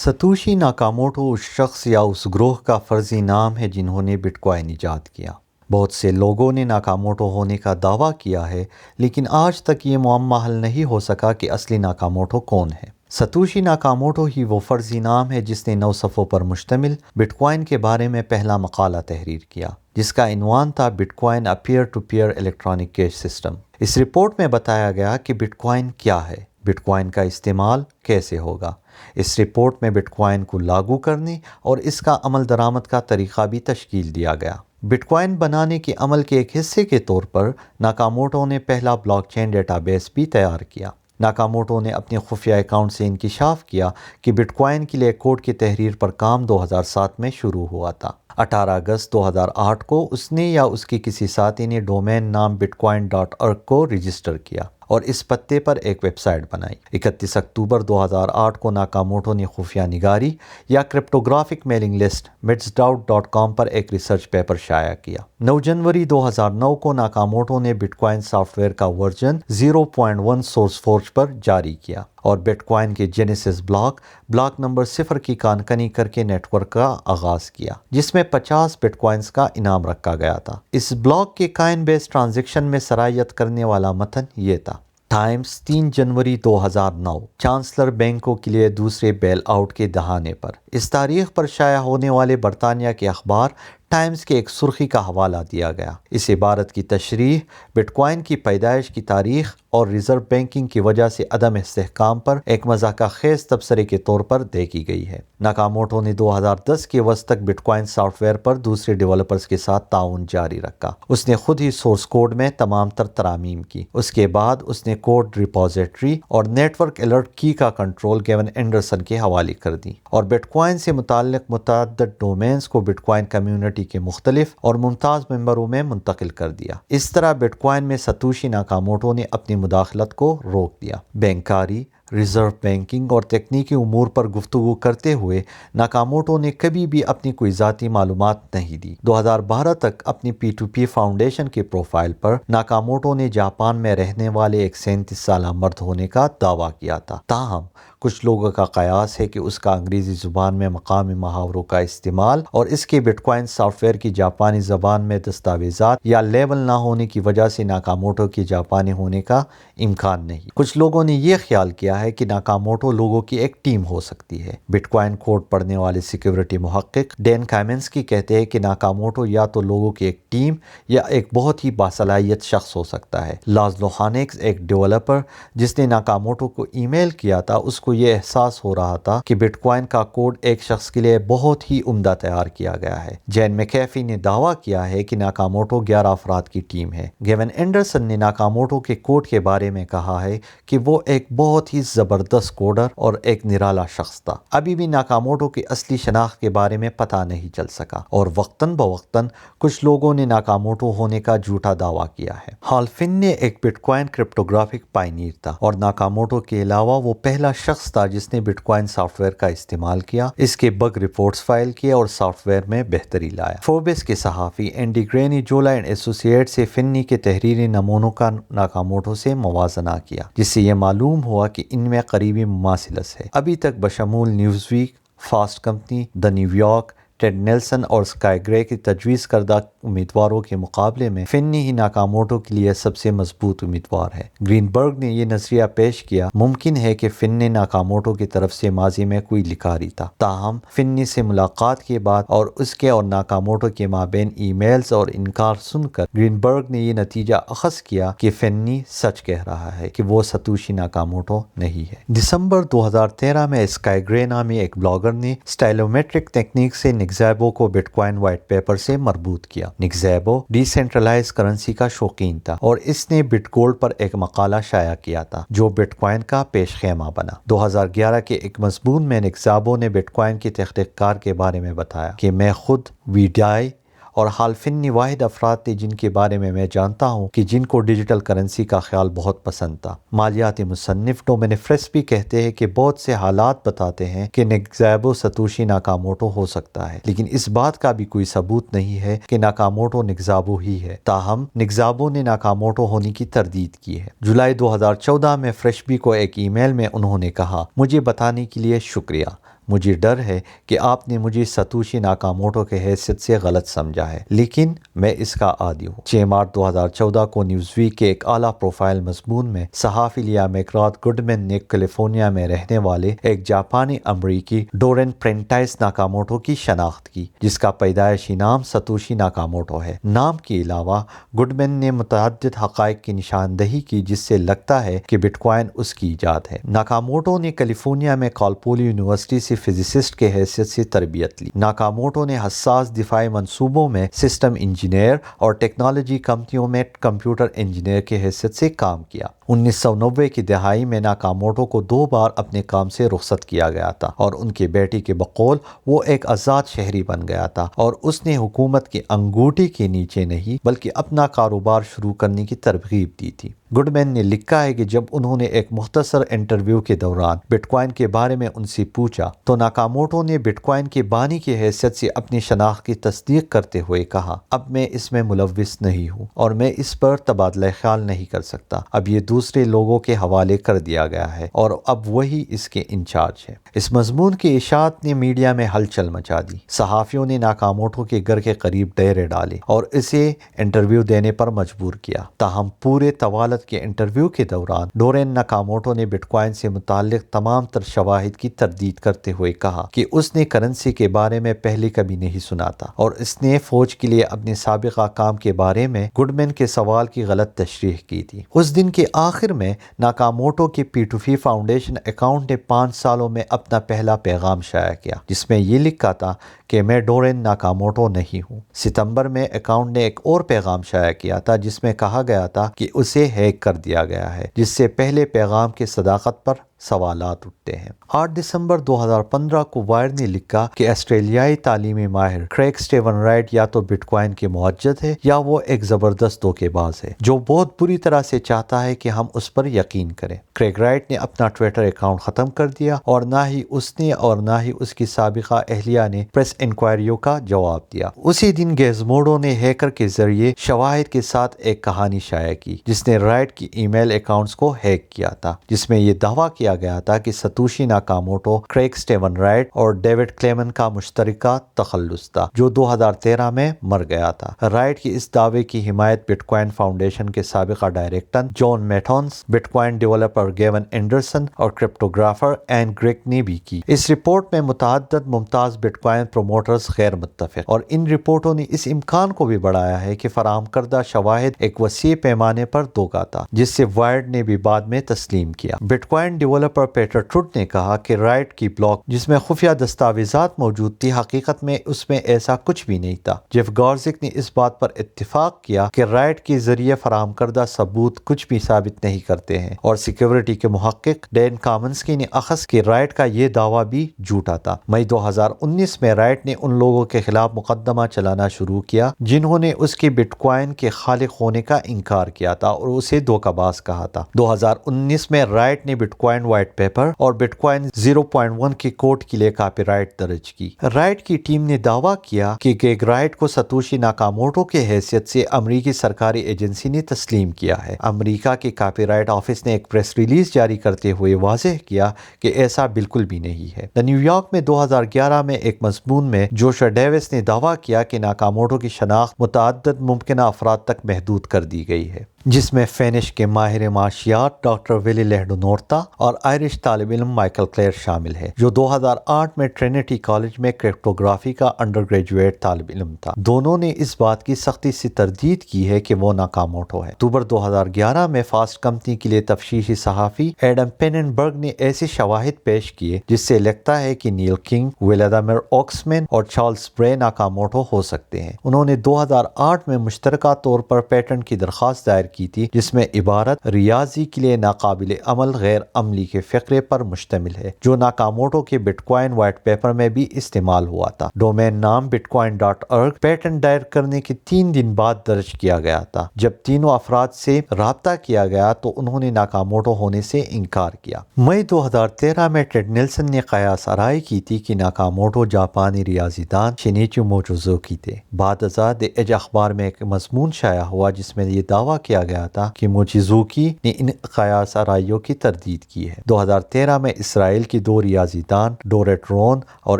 ستوشی ناکاموٹو اس شخص یا اس گروہ کا فرضی نام ہے جنہوں نے بٹ کوائن ایجاد کیا۔ بہت سے لوگوں نے ناکاموٹو ہونے کا دعویٰ کیا ہے، لیکن آج تک یہ معمہ حل نہیں ہو سکا کہ اصلی ناکاموٹو کون ہے۔ ستوشی ناکاموٹو ہی وہ فرضی نام ہے جس نے 9 صفحوں پر مشتمل بٹ کوائن کے بارے میں پہلا مقالہ تحریر کیا، جس کا عنوان تھا bitcoin a peer to peer electronic cash system. اس رپورٹ میں بتایا گیا کہ بٹ کوائن کیا ہے، بٹ کوائن کا استعمال کیسے ہوگا۔ اس رپورٹ میں بٹ کوائن کو لاگو کرنے اور اس کا عمل درآمد کا طریقہ بھی تشکیل دیا گیا۔ بٹ کوائن بنانے کے عمل کے ایک حصے کے طور پر ناکاموٹو نے پہلا بلاک چین ڈیٹا بیس بھی تیار کیا۔ ناکاموٹو نے اپنے خفیہ اکاؤنٹ سے انکشاف کیا کہ بٹ کوائن کے لیے کوڈ کی تحریر پر کام 2007 میں شروع ہوا تھا۔ 18 اگست 2008 کو اس نے یا اس کے کسی ساتھی نے ڈومین نام bitcoin.org کو رجسٹر کیا اور اس پتے پر ایک ویب سائٹ بنائی۔ 31 اکتوبر 2008 کو ناکاموٹو نے خفیہ نگاری یا کرپٹوگرافک میلنگ لسٹ mitsdoubt.com پر ایک ریسرچ پیپر شائع کیا۔ 9 جنوری 2009 کو ناکاموٹو نے بٹ کوائن سافٹ ویئر کا ورژن 0.1 سورس فورج پر جاری کیا اور بٹ کوائن کے جینیسس بلاک نمبر 0 کی کانکنی کر کے نیٹ ورک کا آغاز کیا، جس میں 50 بٹ کوائنز کا انعام رکھا گیا تھا۔ اس بلاک کے کائن بیس ٹرانزیکشن میں سرائیت کرنے والا متن یہ تھا: ٹائمز 3 جنوری 2009 چانسلر بینکوں کے لیے دوسرے بیل آؤٹ کے دہانے پر۔ اس تاریخ پر شائع ہونے والے برطانیہ کے اخبار ٹائمز کے ایک سرخی کا حوالہ دیا گیا۔ اس عبارت کی تشریح بٹ کوائن کی پیدائش کی تاریخ اور ریزرو بینکنگ کی وجہ سے عدم استحکام پر ایک مضحکہ خیز تبصرے کے طور پر دیکھی گئی ہے۔ ناکاموٹو نے 2010 کے وسط تک بٹ کوائن سافٹ ویئر پر دوسرے ڈیولپرز کے ساتھ تعاون جاری رکھا۔ اس نے خود ہی سورس کوڈ میں تمام تر ترامیم کی۔ اس کے بعد اس نے کوڈ ریپوزیٹری اور نیٹ ورک الرٹ کی کا کنٹرول گیون اینڈرسن کے حوالے کر دی اور بٹ کوائن سے متعلق متعدد ڈومینز کو بٹ کوائن کمیونٹی کے مختلف اور ممتاز ممبروں میں منتقل کر دیا۔ اس طرح بٹ کوائن میں ستوشی ناکاموٹو نے اپنی مداخلت کو روک دیا۔ بینکاری، ریزرو بینکنگ اور تکنیکی امور پر گفتگو کرتے ہوئے ناکاموٹو نے کبھی بھی اپنی کوئی ذاتی معلومات نہیں دی۔ 2012 تک اپنی P2P فاؤنڈیشن کے پروفائل پر ناکاموٹو نے جاپان میں رہنے والے ایک 37 سالہ مرد ہونے کا دعویٰ کیا تھا۔ تاہم کچھ لوگوں کا قیاس ہے کہ اس کا انگریزی زبان میں مقامی محاوروں کا استعمال اور اس کے بٹ کوائن سافٹ ویئر کی جاپانی زبان میں دستاویزات یا لیبل نہ ہونے کی وجہ سے ناکاموٹو کے جاپانی ہونے کا امکان نہیں۔ کچھ لوگوں نے یہ خیال کیا ہے کہ ناکاموٹو لوگوں کی ایک ٹیم ہو سکتی ہے۔ بٹ کوائن کوڈ پڑھنے والے سیکیورٹی محقق ڈین کائمنسکی کہتے ہیں کہ ناکاموٹو یا تو لوگوں کی ایک ٹیم یا ایک بہت ہی باصلاحیت شخص ہو سکتا ہے۔ لازلو ہانیکس، ایک ڈیولپر جس نے ناکاموٹو کو ای میل کیا تھا، اس کو یہ احساس ہو رہا تھا کہ بٹ کوائن کا کوڈ ایک شخص کے لیے بہت ہی عمدہ تیار کیا گیا ہے۔ جین میکیفی نے دعویٰ کیا ہے کہ ناکاموٹو 11 افراد کی ٹیم ہے۔ گیون اینڈرسن نے ناکاموٹو کے کوڈ کے بارے میں کہا ہے کہ وہ ایک بہت ہی زبردست کوڈر اور ایک نرالا شخص تھا۔ ابھی بھی ناکاموٹو کی اصلی شناخت کے بارے میں پتہ نہیں چل سکا اور وقتاً بوقتاً کچھ لوگوں نے ناکاموٹو ہونے کا جھوٹا دعویٰ کیا ہے۔ ہال فن نے ایک بٹ کوائن کرپٹوگرافک پائنیئر تھا اور ناکاموٹو کے علاوہ وہ پہلا شخص تھا جس نے بٹ کوائن سافٹ ویئر کا استعمال کیا، اس کے بگ رپورٹس فائل کیے اور سافٹ ویئر میں بہتری لایا۔ فوربس کے صحافی اینڈی گرینی جولا اینڈ ایسوسی ایٹس سے فنی کے تحریری نمونوں کا ناکاموٹو سے موازنہ کیا، جس سے یہ معلوم ہوا کہ ان میں قریبی مماثلت ہے۔ ابھی تک بشمول نیوز ویک، فاسٹ کمپنی، دی نیو یارک، ٹیڈ نیلسن اور اسکائی گرے کی تجویز کردہ امیدواروں کے مقابلے میں فنی ہی ناکاموٹو کے لیے سب سے مضبوط امیدوار ہے۔ گرین برگ نے یہ نظریہ پیش کیا: ممکن ہے کہ فن نے ناکاموٹو کی طرف سے ماضی میں کوئی لکھاری تھا، تاہم فنی سے ملاقات کے بعد اور اس کے اور ناکاموٹو کے مابین ای میلز اور انکار سن کر گرین برگ نے یہ نتیجہ اخذ کیا کہ فنی سچ کہہ رہا ہے کہ وہ ستوشی ناکاموٹو نہیں ہے۔ دسمبر 2013 میں اسکائی گرے نامی ایک بلاگر نے اسٹائلومیٹرک تکنیک سے نگزیبو کو بٹ کوائن وائٹ پیپر سے مربوط کیا۔ نگزیبو ڈی سینٹرلائز کرنسی کا شوقین تھا اور اس نے بٹ گولڈ پر ایک مقالہ شائع کیا تھا جو بٹ کوائن کا پیش خیمہ بنا۔ 2011 کے ایک مضمون میں نگزیبو نے بٹ کوائن کی تحقیق کار کے بارے میں بتایا کہ میں خود ویڈائی اور ہال فنی واحد افراد تھے جن کے بارے میں جانتا ہوں کہ جن کو ڈیجیٹل کرنسی کا خیال بہت پسند تھا۔ مالیاتی مصنف ڈومینک فرسبی کہتے ہیں کہ بہت سے حالات بتاتے ہیں کہ نگزیبو ستوشی ناکاموٹو ہو سکتا ہے، لیکن اس بات کا بھی کوئی ثبوت نہیں ہے کہ ناکاموٹو نگزیبو ہی ہے۔ تاہم نگزیبو نے ناکاموٹو ہونے کی تردید کی ہے۔ جولائی 2014 میں فرسبی کو ایک ای میل میں انہوں نے کہا: مجھے بتانے کے لیے شکریہ، مجھے ڈر ہے کہ آپ نے مجھے ستوشی ناکاموٹو کے حیثیت سے غلط سمجھا ہے، لیکن میں اس کا عادی ہوں۔ 6 مارچ 2014 کو نیوز ویک کے ایک اعلیٰ پروفائل مضمون میں صحافی لیا میکگراتھ گڈمین نے کیلیفورنیا میں رہنے والے ایک جاپانی امریکی ڈورین پرینٹائس ناکاموٹو کی شناخت کی، جس کا پیدائشی نام ستوشی ناکاموٹو ہے۔ نام کے علاوہ گڈمین نے متعدد حقائق کی نشاندہی کی جس سے لگتا ہے کہ بٹ کوائن اس کی ایجاد ہے۔ ناکاموٹو نے کیلیفورنیا میں کالپولی یونیورسٹی سے فزسسٹ کے حیثیت سے تربیت لی۔ ناکاموٹو نے حساس دفاعی منصوبوں میں سسٹم انجینئر اور ٹیکنالوجی کمپنیوں میں کمپیوٹر انجینئر کی حیثیت سے کام کیا۔ 1990 کی دہائی میں ناکاموٹو کو 2 بار اپنے کام سے رخصت کیا گیا تھا اور ان کی بیٹی کے بقول وہ ایک آزاد شہری بن گیا تھا اور اس نے حکومت کی انگوٹھی کے نیچے نہیں بلکہ اپنا کاروبار شروع کرنے کی ترغیب دی تھی۔ گڈمین نے لکھا ہے کہ جب انہوں نے ایک مختصر انٹرویو کے دوران بٹ کوائن کے بارے میں ان سے پوچھا تو ناکاموٹو نے بٹ کوائن کے بانی کی حیثیت سے اپنی شناخت کی تصدیق کرتے ہوئے کہا، اب میں اس میں ملوث نہیں ہوں اور میں اس پر تبادلہ خیال نہیں کر سکتا، اب یہ دوسرے لوگوں کے حوالے کر دیا گیا ہے اور اب وہی اس کے انچارج ہے۔ اس مضمون کی اشاعت نے میڈیا میں ہلچل مچا دی۔ صحافیوں نے ناکاموٹو کے گھر کے قریب ڈیرے ڈالے اور اسے انٹرویو دینے پر مجبور کیا۔ تاہم پورے طوالت کے انٹرویو کے دوران ڈورین ناکاموٹو نے بٹ کوائن سے متعلق تمام تر شواہد کی تردید کرتے ہوئے کہا کہ اس نے کرنسی کے بارے میں پہلے کبھی نہیں سنا تھا اور اس نے فوج کے لیے اپنے سابقہ کام کے بارے میں گڈمین کے سوال کی غلط تشریح کی تھی۔ اس دن کے آخر میں ناکاموٹو کے P2P فاؤنڈیشن اکاؤنٹ نے 5 سالوں میں اپنا پہلا پیغام شائع کیا جس میں یہ لکھا تھا کہ میں ڈورین ناکاموٹو نہیں ہوں۔ ستمبر میں اکاؤنٹ نے ایک اور پیغام شائع کیا تھا جس میں کہا گیا تھا کہ اسے ہیک کر دیا گیا ہے، جس سے پہلے پیغام کی صداقت پر سوالات اٹھتے ہیں۔ 8 دسمبر 2015 کو وائر نے لکھا کہ آسٹریلیائی تعلیمی ماہر کریگ سٹیون رائٹ یا تو بٹ کوائن کے معجد ہے یا وہ ایک زبردست دھوکے باز ہے جو بہت بری طرح سے چاہتا ہے کہ ہم اس پر یقین کریں۔ کریگ رائٹ نے اپنا ٹویٹر اکاؤنٹ ختم کر دیا اور نہ ہی اس نے اور نہ ہی اس کی سابقہ اہلیہ نے پریس انکوائریوں کا جواب دیا۔ اسی دن گیزموڈو نے ہیکر کے ذریعے شواہد کے ساتھ ایک کہانی شائع کی جس نے رائٹ کی ای میل اکاؤنٹس کو ہیک کیا تھا، جس میں یہ دعویٰ کیا گیا تھا کہ ستوشی ناکاموٹو، کریگ سٹیون رائٹ اور ڈیوڈ کلیمن کا مشترکہ تخلص تھا جو 2013 میں مر گیا تھا۔ رائٹ کی اس دعوے کی حمایت بٹ کوائن فاؤنڈیشن کے سابقہ director Jon Matonis, bitcoin developer Gavin Andresen اور کرپٹوگرافر این گریگ نے بھی کی۔ اس رپورٹ میں متعدد ممتاز بٹ کوائن پروموٹرز غیر متفق اور ان رپورٹوں نے اس امکان کو بھی بڑھایا ہے کہ فراہم کردہ شواہد ایک وسیع پیمانے پر دھوکا تھا، جس سے وائرڈ نے بھی بعد میں تسلیم کیا۔ بٹ کوائن ڈیولپر پیٹر ٹروٹ نے کہا کہ رائٹ کی بلاک جس میں خفیہ دستاویزات موجود تھی حقیقت میں اس میں ایسا کچھ بھی نہیں تھا۔ جیف گارزک نے اس بات پر اتفاق کیا کہ رائٹ کے ذریعے فراہم کردہ ثبوت کچھ بھی ثابت نہیں کرتے ہیں اور سیکیورٹی کے محقق ڈین کامنسکی نے اخذ کہ رائٹ کا یہ دعویٰ بھی جھوٹا تھا۔ مئی 2019 میں رائٹ نے ان لوگوں کے خلاف مقدمہ چلانا شروع کیا جنہوں نے اس کے بٹ کوائن کے خالق ہونے کا انکار کیا تھا اور اسے دھوکہ باز کہا تھا۔ 2019 میں رائٹ نے بٹ کوائن وائٹ پیپر اور بٹ کوائن 0.1 کے کوڈ کے لیے کاپی رائٹ درج کی۔ رائٹ کی ٹیم نے دعویٰ کیا کہ گیگ رائٹ کو ستوشی ناکاموٹو کے حیثیت سے امریکی سرکاری ایجنسی نے تسلیم کیا ہے۔ امریکہ کے کاپی رائٹ آفس نے ایک پریس ریلیز جاری کرتے ہوئے واضح کیا کہ ایسا بالکل بھی نہیں ہے۔ نیو یارک میں 2011 میں ایک مضمون میں جوشوا ڈیوس نے دعویٰ کیا کہ ناکاموٹو کی شناخت متعدد ممکنہ افراد تک محدود کر دی گئی ہے، جس میں فینش کے ماہر معاشیات ڈاکٹر ویلی لیڈونورتا اور آئرش طالب علم مائیکل کلیئر شامل ہے جو 2008 میں ٹرینیٹی کالج میں کرپٹوگرافی کا انڈر گریجویٹ طالب علم تھا۔ دونوں نے اس بات کی سختی سے تردید کی ہے کہ وہ ناکاموٹو ہے۔ اکتوبر 2011 میں فاسٹ کمپنی کے لیے تفتیشی صحافی ایڈم پیننبرگ نے ایسے شواہد پیش کیے جس سے لگتا ہے کہ نیل کنگ، ولادیمیر اوکسمین اور چارلز برے ناکاموٹو ہو سکتے ہیں۔ انہوں نے 2008 میں مشترکہ طور پر پیٹنٹ کی درخواست دائر کی تھی جس میں عبارت ریاضی کے لیے ناقابل عمل غیر عملی کے فقرے پر مشتمل ہے جو ناکاموٹو کے بٹ کوائن وائٹ پیپر میں بھی استعمال ہوا تھا۔ ڈومین نام bitcoin.org پیٹنٹ دائر کرنے کے 3 دن بعد درج کیا گیا تھا۔ جب تینوں افراد سے رابطہ کیا گیا تو انہوں نے ناکاموٹو ہونے سے انکار کیا۔ مئی 2013 میں ٹیڈ نیلسن نے قیاس آرائی کی تھی کہ ناکاموٹو جاپانی ریاضی دان شینیچی موچوزوکی تھے۔ بعد ازاں دی ایج اخبار میں ایک مضمون شائع ہوا جس میں یہ دعویٰ کیا گیا تھا کہ موچیزوکی نے ان قیاس آرائیوں کی تردید کی ہے۔ 2013 میں اسرائیل کی دو ریاضی دان ڈورٹ رون اور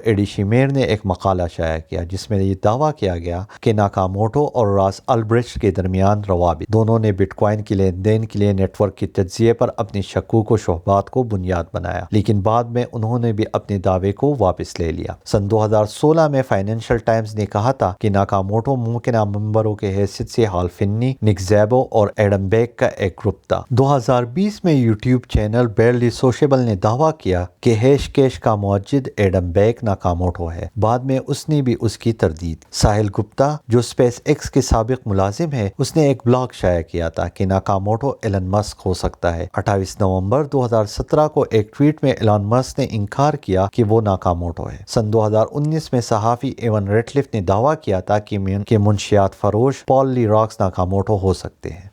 ایڈی شیمیر نے ایک مقالہ شائع کیا جس میں یہ دعویٰ کیا گیا کہ ناکاموٹو اور راس البریچٹ کے درمیان روابط، دونوں نے بٹ کوائن کے لین دین کے لیے نیٹ ورک کی تجزیے پر اپنی شکوک و شبہات کو بنیاد بنایا، لیکن بعد میں انہوں نے بھی اپنے دعوے کو واپس لے لیا۔ سن 2016 میں فائنینشل ٹائمز نے کہا تھا کہ ناکاموٹو ممکنہ ممبروں کے حیثیت سے ہال فنی، نک زیبو اور ایڈم بیک کا ایک گروپ تھا۔ 2020 میں یوٹیوب چینل بیرلی سوشیبل نے دعویٰ کیا کہ ہیش کیش کا موجد ایڈم بیک ناکاموٹو ہے، بعد میں اس نے بھی اس کی تردید۔ ساحل گپتا جو اسپیس ایکس کے سابق ملازم ہے، اس نے ایک بلاگ شائع کیا تھا کہ ناکاموٹو ایلن مسک ہو سکتا ہے۔ 28 نومبر 2017 کو ایک ٹویٹ میں ایلن مسک نے انکار کیا کہ وہ ناکاموٹو ہے۔ سن 2019 میں صحافی ایون ریٹلف نے دعویٰ کیا تھا کہ منشیات فروش پال لی راکس ناکاموٹو ہو سکتے ہیں۔